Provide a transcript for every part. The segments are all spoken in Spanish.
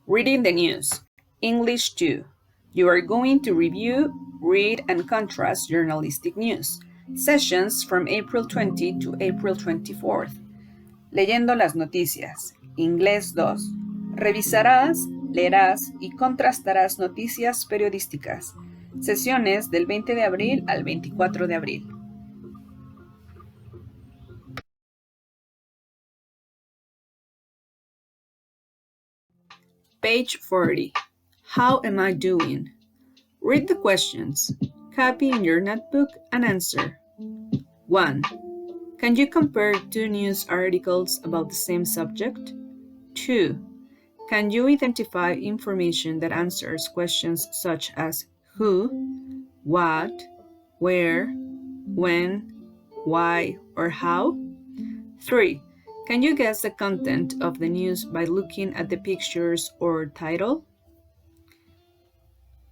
Reading the news. English 2. You are going to review, read, and contrast journalistic news. Sessions from April 20 to April 24th. Leyendo las noticias. Inglés 2. Revisarás, leerás y contrastarás noticias periodísticas. Sesiones del 20 de abril al 24 de abril. Page 40. How am I doing? Read the questions. Copy in your notebook and answer. 1. Can you compare two news articles about the same subject? 2. Can you identify information that answers questions such as who, what, where, when, why, or how? 3. Can you guess the content of the news by looking at the pictures or title?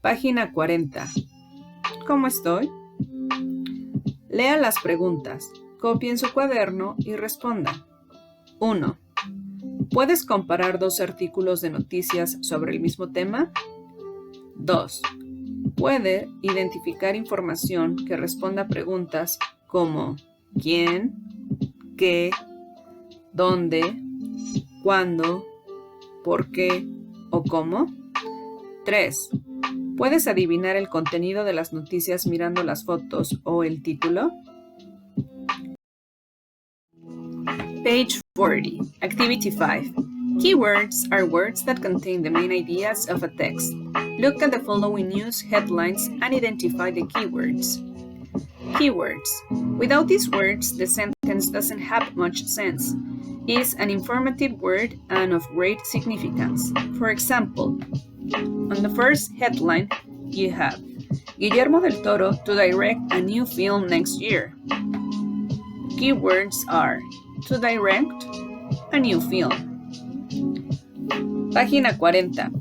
Página 40. ¿Cómo estoy? Lea las preguntas, copie en su cuaderno y responda. 1. ¿Puedes comparar dos artículos de noticias sobre el mismo tema? 2. ¿Puede identificar información que responda a preguntas como ¿quién? ¿Qué? ¿Dónde? ¿Cuándo? ¿Por qué? ¿O cómo? 3. ¿Puedes adivinar el contenido de las noticias mirando las fotos o el título? Page 40. Activity 5. Keywords are words that contain the main ideas of a text. Look at the following news headlines and identify the keywords. Keywords. Without these words, the sentence doesn't have much sense. Is an informative word and of great significance. For example, on the first headline, you have Guillermo del Toro to direct a new film next year. Keywords are to direct a new film. Página 40.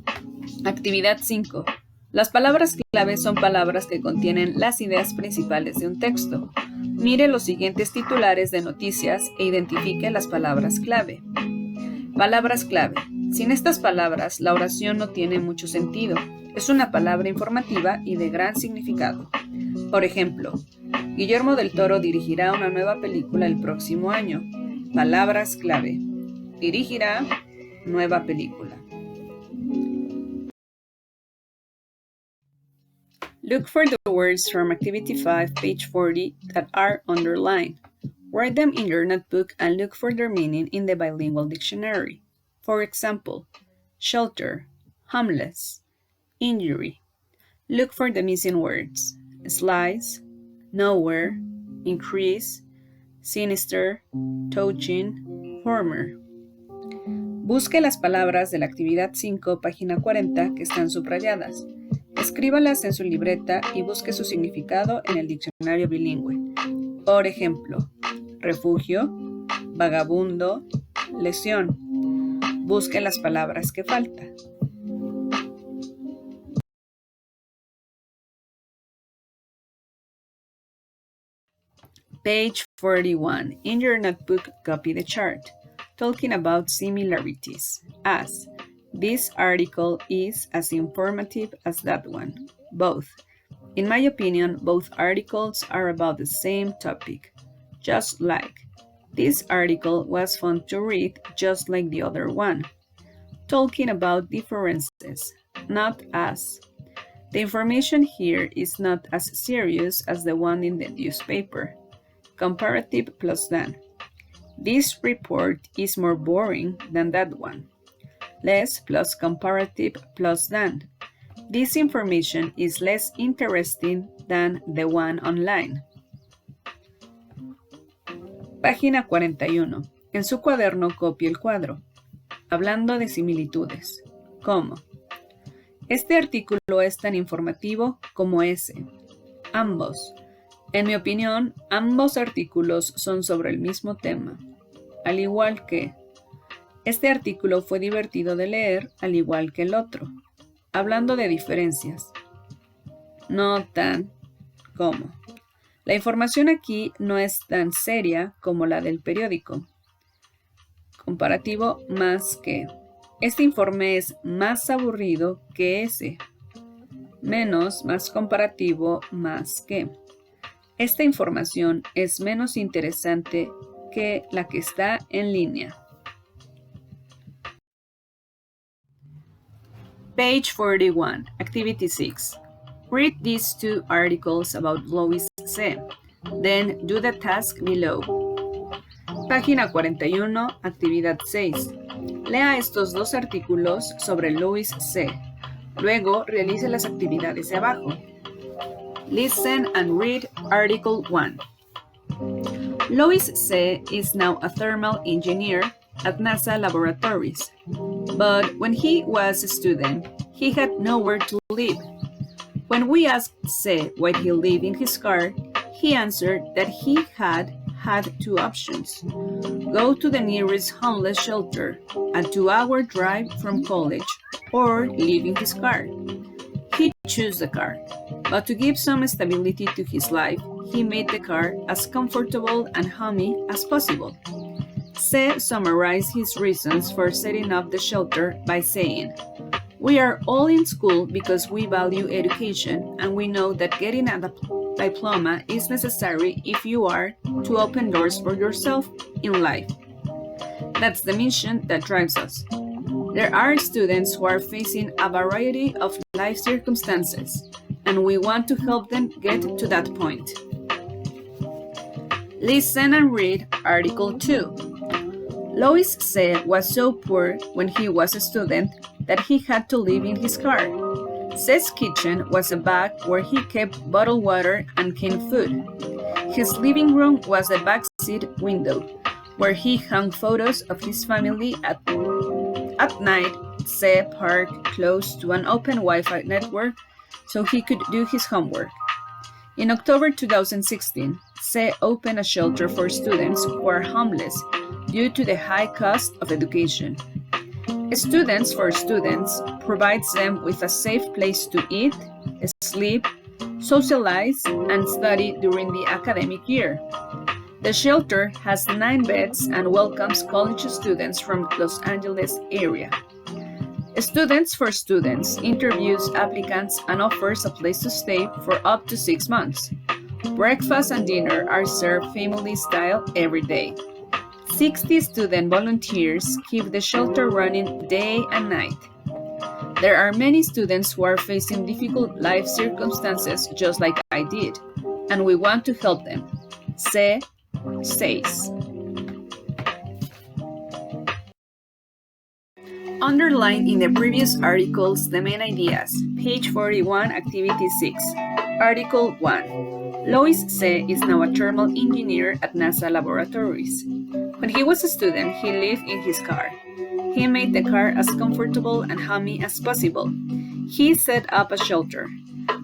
Actividad 5. Las palabras clave son palabras que contienen las ideas principales de un texto. Mire los siguientes titulares de noticias e identifique las palabras clave. Palabras clave. Sin estas palabras, la oración no tiene mucho sentido. Es una palabra informativa y de gran significado. Por ejemplo, Guillermo del Toro dirigirá una nueva película el próximo año. Palabras clave. Dirigirá nueva película. Look for the words from Activity 5, page 40 that are underlined. Write them in your notebook and look for their meaning in the bilingual dictionary. For example, shelter, homeless, injury. Look for the missing words: slice, nowhere, increase, sinister, touching, former. Busque las palabras de la actividad 5, página 40, que están subrayadas. Escríbalas en su libreta y busque su significado en el diccionario bilingüe. Por ejemplo, refugio, vagabundo, lesión. Busque las palabras que faltan. Page 41. In your notebook, copy the chart. Talking about similarities. As, this article is as informative as that one. Both. In my opinion, both articles are about the same topic. Just like. This article was fun to read just like the other one. Talking about differences. Not as. The information here is not as serious as the one in the newspaper. Comparative plus than. This report is more boring than that one. Less plus comparative plus than. This information is less interesting than the one online. Página 41. En su cuaderno copie el cuadro. Hablando de similitudes. ¿Cómo? Este artículo es tan informativo como ese. Ambos. En mi opinión, ambos artículos son sobre el mismo tema. Al igual que, este artículo fue divertido de leer, al igual que el otro. Hablando de diferencias. No tan como. La información aquí no es tan seria como la del periódico. Comparativo más que. Este informe es más aburrido que ese. Menos, más comparativo, más que. Esta información es menos interesante que la que está en línea. Page 41, Activity 6. Read these two articles about Louis C. Then do the task below. Página 41, Actividad 6. Lea estos dos artículos sobre Louis C. Luego realice las actividades de abajo. Listen and read Article 1. Louis C. is now a thermal engineer at NASA laboratories. But when he was a student, he had nowhere to live. When we asked C why he lived in his car, he answered that he had two options. Go to the nearest homeless shelter, a 2-hour drive from college, or live in his car. He chose the car, but to give some stability to his life, he made the car as comfortable and homey as possible. C summarized his reasons for setting up the shelter by saying, "We are all in school because we value education and we know that getting a diploma is necessary if you are to open doors for yourself in life. That's the mission that drives us. There are students who are facing a variety of life circumstances, and we want to help them get to that point." Listen and read Article 2. Louis C. was so poor when he was a student that he had to live in his car. C's kitchen was a back where he kept bottled water and canned food. His living room was a backseat window where he hung photos of his family. At night, C parked close to an open Wi-Fi network so he could do his homework. In October 2016, C opened a shelter for students who are homeless due to the high cost of education. Students for Students provides them with a safe place to eat, sleep, socialize, and study during the academic year. The shelter has 9 beds and welcomes college students from Los Angeles area. Students for Students interviews applicants and offers a place to stay for up to 6 months. Breakfast and dinner are served family style every day. 60 student volunteers keep the shelter running day and night. There are many students who are facing difficult life circumstances just like I did, and we want to help them. C says. Underline in the previous articles the main ideas. Page 41, Activity 6. Article 1. Louis C. is now a thermal engineer at NASA laboratories. When he was a student, he lived in his car. He made the car as comfortable and homey as possible. He set up a shelter.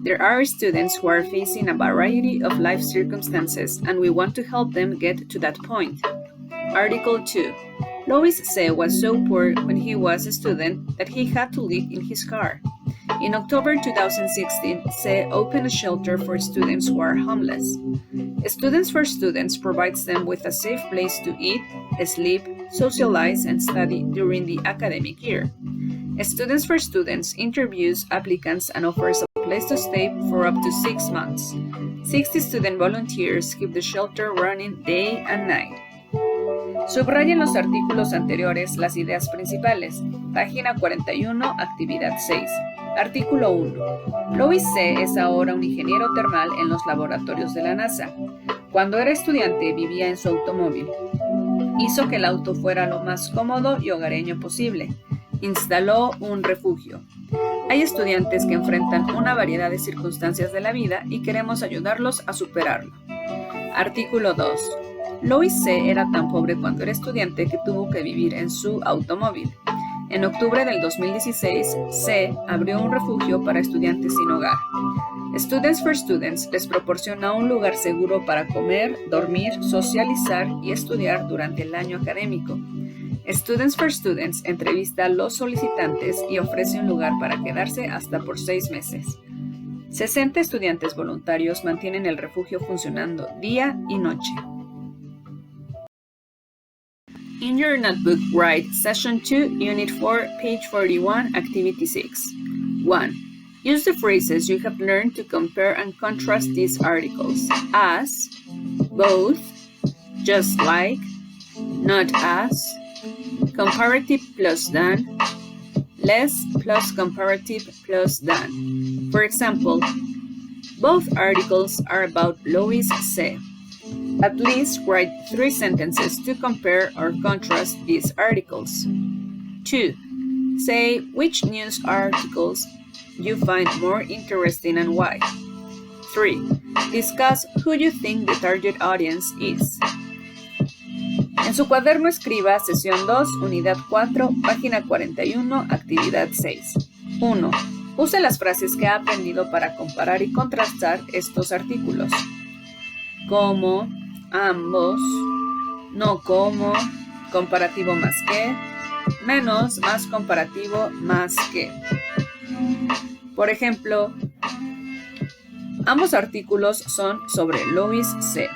There are students who are facing a variety of life circumstances, and we want to help them get to that point. Article 2. Louis C. was so poor when he was a student that he had to live in his car. In October 2016, C. opened a shelter for students who are homeless. Students for Students provides them with a safe place to eat, sleep, socialize, and study during the academic year. Students for Students interviews applicants and offers a place to stay for up to 6 months. 60 student volunteers keep the shelter running day and night. Subraya en los artículos anteriores las ideas principales. Página 41, Actividad 6. Artículo 1. Louis C. es ahora un ingeniero termal en los laboratorios de la NASA. Cuando era estudiante vivía en su automóvil. Hizo que el auto fuera lo más cómodo y hogareño posible. Instaló un refugio. Hay estudiantes que enfrentan una variedad de circunstancias de la vida y queremos ayudarlos a superarlo. Artículo 2. Louis C. era tan pobre cuando era estudiante que tuvo que vivir en su automóvil. En octubre del 2016, C. abrió un refugio para estudiantes sin hogar. Students for Students les proporciona un lugar seguro para comer, dormir, socializar y estudiar durante el año académico. Students for Students entrevista a los solicitantes y ofrece un lugar para quedarse hasta por 6 meses. 60 estudiantes voluntarios mantienen el refugio funcionando día y noche. In your notebook, write Session 2, Unit 4, page 41, Activity 6. 1. Use the phrases you have learned to compare and contrast these articles. As, both, just like, not as, comparative plus than, less plus comparative plus than. For example, both articles are about Louis C. At least write 3 sentences to compare or contrast these articles. 2. Say which news articles you find more interesting and why. 3. Discuss who you think the target audience is. En su cuaderno escriba sesión 2, unidad 4, página 41, actividad 6. 1. Use las frases que ha aprendido para comparar y contrastar estos artículos. Como, ambos, no como, comparativo más que, menos más comparativo más que. Por ejemplo, ambos artículos son sobre Louis C.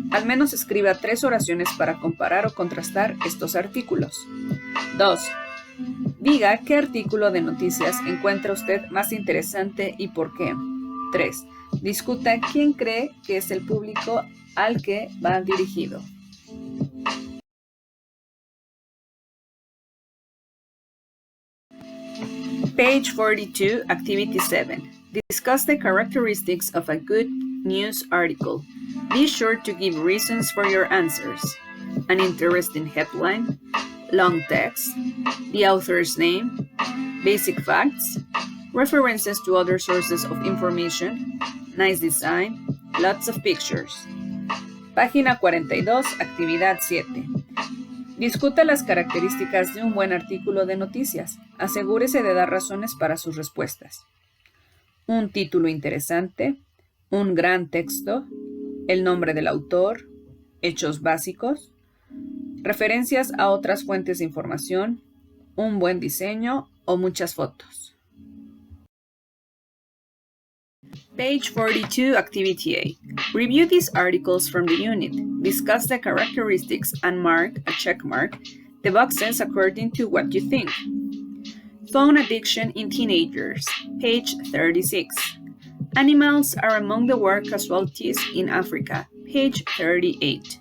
Al menos escriba 3 oraciones para comparar o contrastar estos artículos. 2. Diga qué artículo de noticias encuentra usted más interesante y por qué. 3. Discuta quién cree que es el público al que va dirigido. Page 42, Activity 7. Discuss the characteristics of a good news article. Be sure to give reasons for your answers. An interesting headline, long text, the author's name, basic facts, references to other sources of information, nice design, lots of pictures. Página 42, actividad 7. Discuta las características de un buen artículo de noticias. Asegúrese de dar razones para sus respuestas. Un título interesante, un gran texto, el nombre del autor, hechos básicos, referencias a otras fuentes de información, un buen diseño o muchas fotos. Page 42, Activity 8. Review these articles from the unit. Discuss the characteristics and mark a check mark the boxes according to what you think. Phone addiction in teenagers. Page 36. Animals are among the war casualties in Africa. Page 38.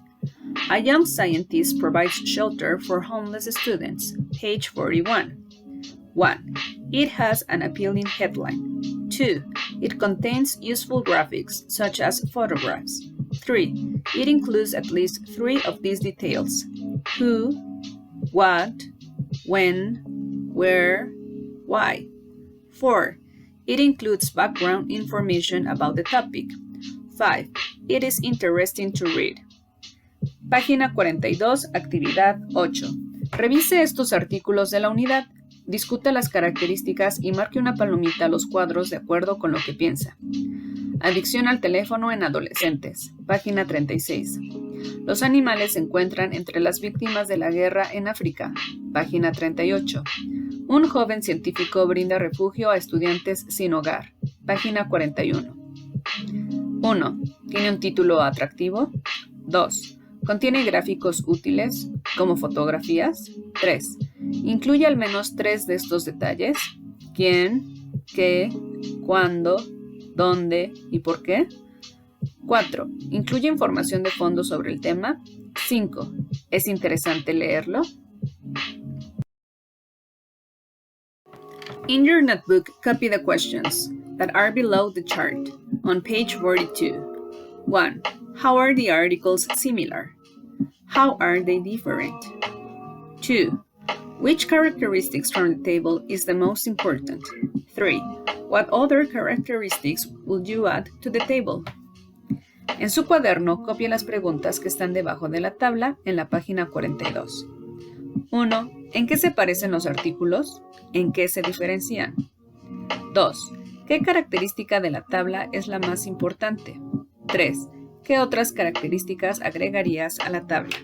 A young scientist provides shelter for homeless students. Page 41. 1. It has an appealing headline. 2. It contains useful graphics, such as photographs. 3. It includes at least 3 of these details: who, what, when, where, why. 4. It includes background information about the topic. 5. It is interesting to read. Página 42, actividad 8. Revise estos artículos de la unidad. Discuta las características y marque una palomita a los cuadros de acuerdo con lo que piensa. Adicción al teléfono en adolescentes. Página 36. Los animales se encuentran entre las víctimas de la guerra en África. Página 38. Un joven científico brinda refugio a estudiantes sin hogar. Página 41. 1. ¿Tiene un título atractivo? 2. ¿Contiene gráficos útiles, como fotografías? 3. Incluye al menos 3 de estos detalles: quién, qué, cuándo, dónde y por qué. 4. ¿Incluye información de fondo sobre el tema? 5. ¿Es interesante leerlo? In your notebook, copy the questions that are below the chart on page 42. 1. How are the articles similar? How are they different? 2. Which characteristics from the table is the most important? 3. What other characteristics would you add to the table? En su cuaderno, copie las preguntas que están debajo de la tabla en la página 42. 1. ¿En qué se parecen los artículos? ¿En qué se diferencian? 2. ¿Qué característica de la tabla es la más importante? 3. ¿Qué otras características agregarías a la tabla?